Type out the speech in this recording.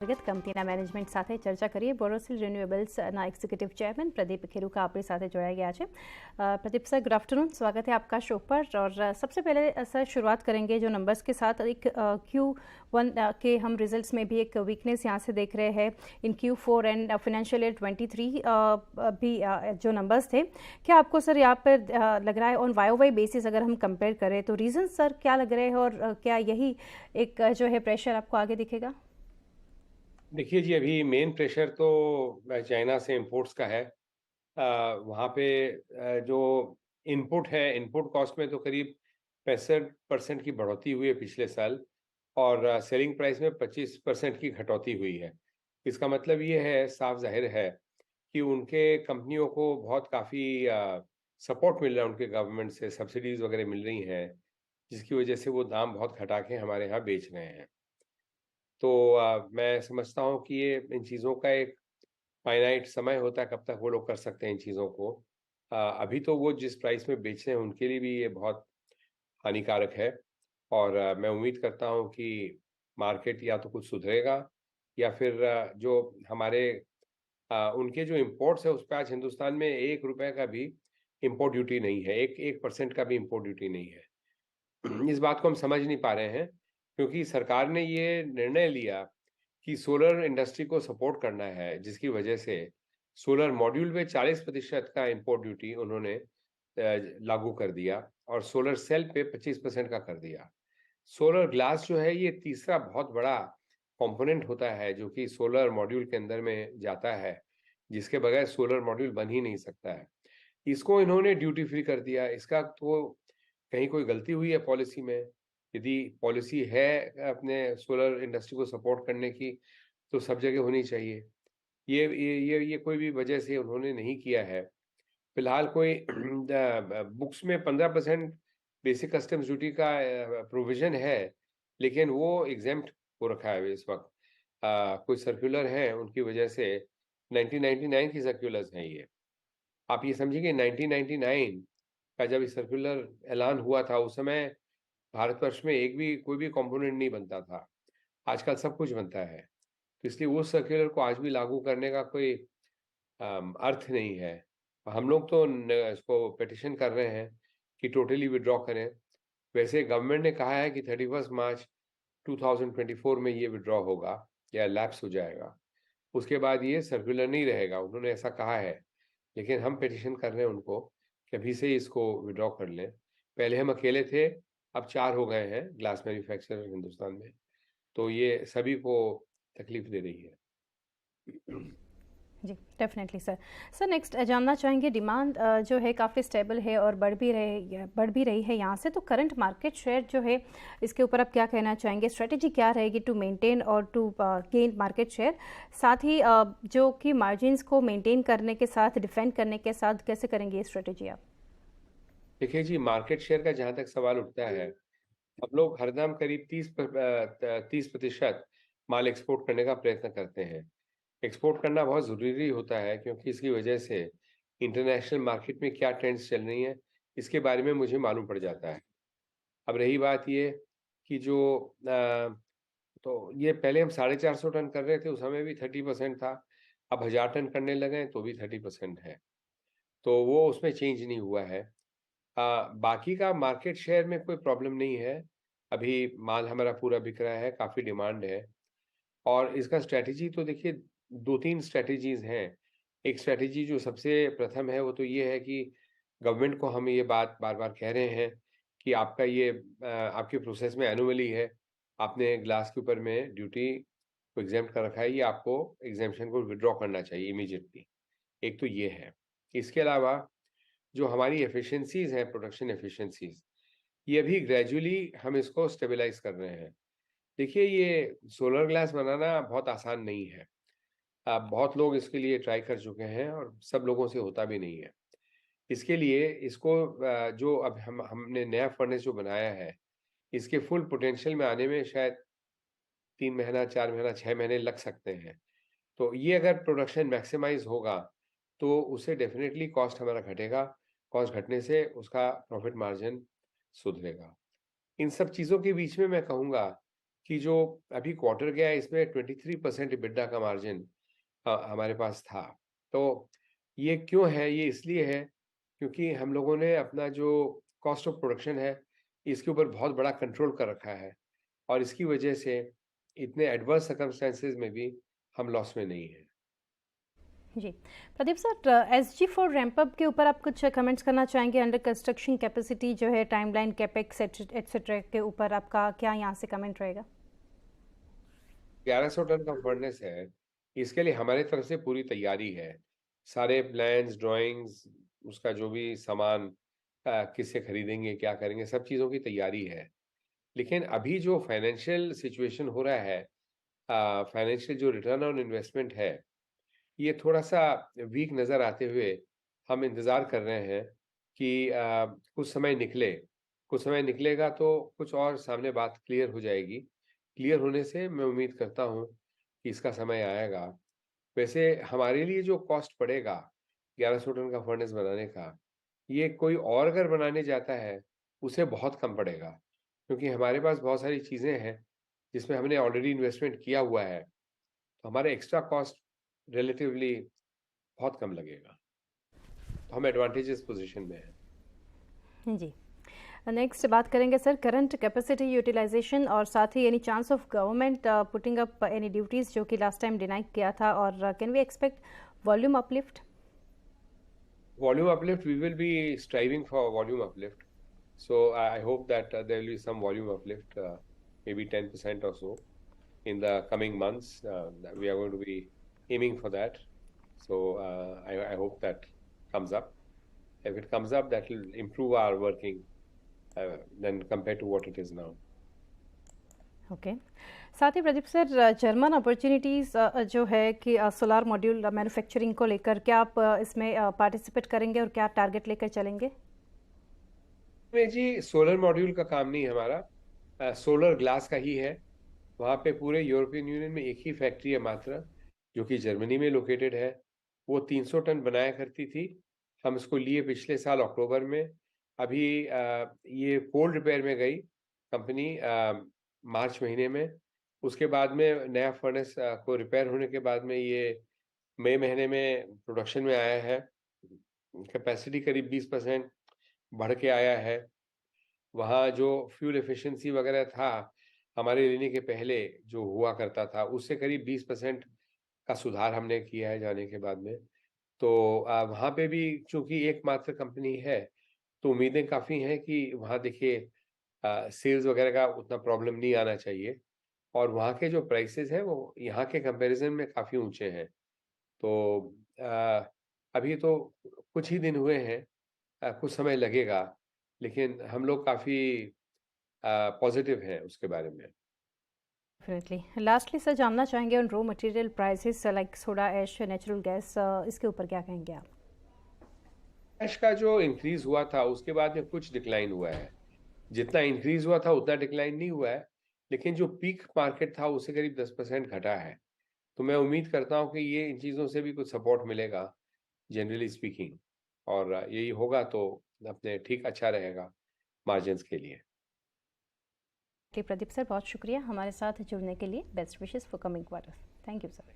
કંપનીના મેનેજમેન્ટ સાથે ચર્ચા કરીએ. બોરોસિલ રિન્યુએબલ્સના એક્ઝિક્યુટિવ ચેयरमैन प्रदीप खेरूका આપણી સાથે જોડાઈ ગયા છે. प्रदीप सर, गुड आफ्टरनून, स्वागत है आपका शो पर. और सबसे पहले सर शुरुआत करेंगे जो नंबर्स के साथ. एक Q1 के हम रिजल्ट्स में भी एक वीकनेस यहाँ से देख रहे हैं. इन Q4 एंड फाइनेंशियल ईयर 23 भी जो नंबर्स थे, क्या आपको सर यहाँ पर लग रहा है ऑन YOY बेसिस अगर हम कंपेयर करें तो रीजन सर क्या लग रहे हैं, और क्या यही एक जो है प्रेशर आपको आगे दिखेगा? देखिए जी, अभी मेन प्रेशर तो चाइना से इंपोर्ट्स का है। वहाँ पे जो इनपुट है, इनपुट कॉस्ट में तो करीब 65% की बढ़ोतरी हुई है पिछले साल, और सेलिंग प्राइस में 25% की घटौती हुई है। इसका मतलब ये है, साफ जाहिर है कि उनके कंपनियों को बहुत काफ़ी सपोर्ट मिल रहा है उनके गवर्नमेंट से, सब्सिडीज़ वगैरह मिल रही हैं, जिसकी वजह से वो दाम बहुत घटा के हमारे यहाँ बेच रहे हैं। तो मैं समझता हूँ कि ये इन चीज़ों का एक फाइनाइट समय होता है, कब तक वो लोग कर सकते हैं इन चीज़ों को। अभी तो वो जिस प्राइस में बेच रहे हैं उनके लिए भी ये बहुत हानिकारक है, और मैं उम्मीद करता हूँ कि मार्केट या तो कुछ सुधरेगा, या फिर जो हमारे उनके जो इम्पोर्ट्स है उस पे आज हिंदुस्तान में ₹1 का भी इम्पोर्ट ड्यूटी नहीं है, 1% का भी इम्पोर्ट ड्यूटी नहीं है। इस बात को हम समझ नहीं पा रहे हैं, क्योंकि सरकार ने ये निर्णय लिया कि सोलर इंडस्ट्री को सपोर्ट करना है, जिसकी वजह से सोलर मॉड्यूल पे 40% का इम्पोर्ट ड्यूटी उन्होंने लागू कर दिया, और सोलर सेल पे 25% का कर दिया। सोलर ग्लास जो है, ये तीसरा बहुत बड़ा कंपोनेंट होता है जो कि सोलर मॉड्यूल के अंदर में जाता है, जिसके बगैर सोलर मॉड्यूल बन ही नहीं सकता है। इसको इन्होंने ड्यूटी फ्री कर दिया। इसका तो कहीं कोई गलती हुई है पॉलिसी में? यदि पॉलिसी है अपने सोलर इंडस्ट्री को सपोर्ट करने की, तो सब जगह होनी चाहिए। ये कोई भी वजह से उन्होंने नहीं किया है। फिलहाल कोई बुक्स में 15% बेसिक कस्टम्स ड्यूटी का प्रोविजन है, लेकिन वो एग्जेम्प्ट हो रखा है इस वक्त। कुछ सर्कुलर हैं, उनकी वजह से 1999 की सर्कुलर्स हैं ये। आप ये समझिए कि 1999 का जब ये सर्कुलर ऐलान हुआ था, उस समय भारतवर्ष में एक भी कोई भी कंपोनेंट नहीं बनता था। आजकल सब कुछ बनता है। तो इसलिए उस सर्कुलर को आज भी लागू करने का कोई अर्थ नहीं है। हम लोग तो इसको पिटिशन कर रहे हैं कि टोटली विड्रॉ करें। वैसे गवर्नमेंट ने कहा है कि 31 मार्च 2024 में ये विड्रॉ होगा या लैप्स हो जाएगा। उसके बाद ये सर्कुलर नहीं रहेगा, उन्होंने ऐसा कहा है। लेकिन हम पिटिशन कर रहे हैं उनको कि अभी से ही इसको विड्रॉ कर लें। पहले हम अकेले थे, अब 4 हो गए हैं ग्लास मैन्युफैक्चरर हिंदुस्तान में। तो ये सभी को तकलीफ दे रही है। जी, डेफिनेटली सर. सर, नेक्स्ट जानना चाहेंगे, डिमांड जो है काफ़ी स्टेबल है और बढ़ भी रही है यहाँ से. तो करंट मार्केट शेयर जो है, इसके ऊपर आप क्या कहना चाहेंगे? स्ट्रेटेजी क्या रहेगी टू मेंटेन और टू गेन मार्केट शेयर? साथ ही जो कि मार्जिन्स को मेंटेन करने के साथ, डिफेंड करने के साथ कैसे करेंगे ये स्ट्रेटेजी आप? देखिए जी, मार्केट शेयर का जहाँ तक सवाल उठता है, हम लोग हरदम करीब 30% माल एक्सपोर्ट करने का प्रयत्न करते हैं। एक्सपोर्ट करना बहुत ज़रूरी होता है, क्योंकि इसकी वजह से इंटरनेशनल मार्केट में क्या ट्रेंड्स चल रही हैं, इसके बारे में मुझे मालूम पड़ जाता है। अब रही बात ये कि जो तो ये पहले हम 450 टन कर रहे थे, उस समय भी 30% था। अब 1000 टन करने लगे हैं तो भी 30% है। तो वो उसमें चेंज नहीं हुआ है। बाकी का मार्केट शेयर में कोई प्रॉब्लम नहीं है। अभी माल हमारा पूरा बिक रहा है, काफ़ी डिमांड है। और इसका स्ट्रैटेजी तो देखिए, 2-3 स्ट्रैटेजीज़ हैं। एक स्ट्रैटेजी जो सबसे प्रथम है, वो तो ये है कि गवर्नमेंट को हम ये बात बार-बार कह रहे हैं कि आपका ये आपके प्रोसेस में एनोमली है। आपने ग्लास के ऊपर में ड्यूटी को एग्ज़ेम्प्ट कर रखा है, ये आपको एग्ज़ेम्पशन को विथड्रॉ करना चाहिए इमीडिएटली। एक तो ये है। इसके अलावा जो हमारी एफिशिएंसीज़ हैं, प्रोडक्शन एफिशिएंसीज़, ये अभी ग्रेजुअली हम इसको स्टेबलाइज़ कर रहे हैं। देखिए, ये सोलर ग्लास बनाना बहुत आसान नहीं है। बहुत लोग इसके लिए ट्राई कर चुके हैं, और सब लोगों से होता भी नहीं है। इसके लिए इसको जो अब हमने नया फर्नेस जो बनाया है, इसके फुल पोटेंशियल में आने में शायद 3 महीना, 4 महीना, 6 महीने लग सकते हैं। तो ये अगर प्रोडक्शन मैक्सिमाइज़ होगा, तो उससे डेफ़िनेटली कॉस्ट हमारा घटेगा। कॉस्ट घटने से उसका प्रॉफ़िट मार्जिन सुधरेगा। इन सब चीज़ों के बीच में मैं कहूँगा कि जो अभी क्वार्टर गया है इसमें 23% EBITDA का मार्जिन हमारे पास था। तो ये क्यों है? ये इसलिए है क्योंकि हम लोगों ने अपना जो कॉस्ट ऑफ प्रोडक्शन है, इसके ऊपर बहुत बड़ा कंट्रोल कर रखा है और इसकी वजह से इतने एडवर्स सर्कमस्टेंसेस में भी हम लॉस में नहीं हैं। जी। Pradeep sir, SG4 ramp up के ऊपर आप कुछ कमेंट्स करना चाहेंगे? अंडर कंस्ट्रक्शन कैपेसिटी जो है, टाइमलाइन, कैपेक्स एटसेट्रा के ऊपर आपका क्या यहाँ से कमेंट रहेगा? 1100 टन का फर्नेस है, इसके लिए हमारी तरफ से पूरी तैयारी है। सारे प्लान्स, ड्राइंग्स, उसका जो भी सामान किससे खरीदेंगे, क्या करेंगे, सब चीज़ों की तैयारी है। लेकिन अभी जो फाइनेंशियल सिचुएशन हो रहा है, फाइनेंशियल जो रिटर्न ऑन इन्वेस्टमेंट है, ये थोड़ा-सा वीक नज़र आते हुए हम इंतज़ार कर रहे हैं कि कुछ समय निकले। कुछ समय निकलेगा तो कुछ और सामने बात क्लियर हो जाएगी। क्लियर होने से मैं उम्मीद करता हूँ कि इसका समय आएगा। वैसे हमारे लिए जो कॉस्ट पड़ेगा 1100 टन का फर्नेस बनाने का, ये कोई और अगर बनाने जाता है, उसे बहुत कम पड़ेगा। क्योंकि हमारे पास बहुत सारी चीज़ें हैं, जिसमें हमने ऑलरेडी इन्वेस्टमेंट किया हुआ है। तो हमारे एक्स्ट्रा कॉस्ट रिलेटिवली बहुत कम लगेगा। तो हम एडवांटेजेस पोज़ीशन में हैं। जी। नेक्स्ट बात करेंगे सर, करंट कैपेसिटी यूटिलाइजेशन और साथ ही any chance of government putting up any duties जो कि लास्ट टाइम डिनाई किया था, और can we expect volume uplift? Volume uplift, we will be striving for volume uplift. So I hope that there will be some volume uplift, maybe 10% or so in the coming months. That we are going to be aiming for that. So I hope that comes up. If it comes up, that will improve our working then compared to what it is now. Okay. साथ ही Pradeep sir, German opportunities जो है कि solar module manufacturing को लेकर, क्या आप इसमें participate करेंगे और क्या टारगेट लेकर चलेंगे? में जी सोलर मॉड्यूल का काम नहीं है हमारा, सोलर ग्लास का ही है। वहाँ पे पूरे यूरोपियन यूनियन में एक ही फैक्ट्री है मात्र, जो कि जर्मनी में लोकेटेड है। वो 300 टन बनाया करती थी। हम इसको लिए पिछले साल अक्टूबर में। अभी ये कोल्ड रिपेयर में गई कंपनी मार्च महीने में। उसके बाद में नया फर्नेस को रिपेयर होने के बाद में ये मई महीने में प्रोडक्शन में आया है। कैपेसिटी करीब 20% बढ़ के आया है। वहाँ जो फ्यूल एफिशिएंसी वगैरह था, हमारे लेने के पहले जो हुआ करता था, उससे करीब 20% का सुधार हमने किया है जाने के बाद में। तो वहाँ पे भी चूँकि एकमात्र कंपनी है, तो उम्मीदें काफ़ी हैं कि वहाँ देखिए सेल्स वगैरह का उतना प्रॉब्लम नहीं आना चाहिए और वहाँ के जो प्राइसेज़ हैं, वो यहाँ के कंपैरिज़न में काफ़ी ऊँचे हैं। तो अभी तो कुछ ही दिन हुए हैं, कुछ समय लगेगा, लेकिन हम लोग काफ़ी पॉजिटिव हैं उसके बारे में। डेफिनेटली। लास्टली सर, जानना चाहेंगे on raw material prices like soda ash, natural gas, इसके ऊपर क्या कहेंगे आप? कैश का जो इंक्रीज़ हुआ था, उसके बाद में कुछ डिक्लाइन हुआ है। जितना इंक्रीज़ हुआ था, उतना डिक्लाइन नहीं हुआ है, लेकिन जो पीक मार्केट था, उससे करीब 10% घटा है। तो मैं उम्मीद करता हूँ कि ये इन चीज़ों से भी कुछ सपोर्ट मिलेगा, जनरली स्पीकिंग, और यही होगा तो अपने ठीक अच्छा रहेगा मार्जिन्स के लिए। प्रदीप सर, बहुत शुक्रिया हमारे साथ जुड़ने के लिए। Best wishes for coming quarter. Thank you sir.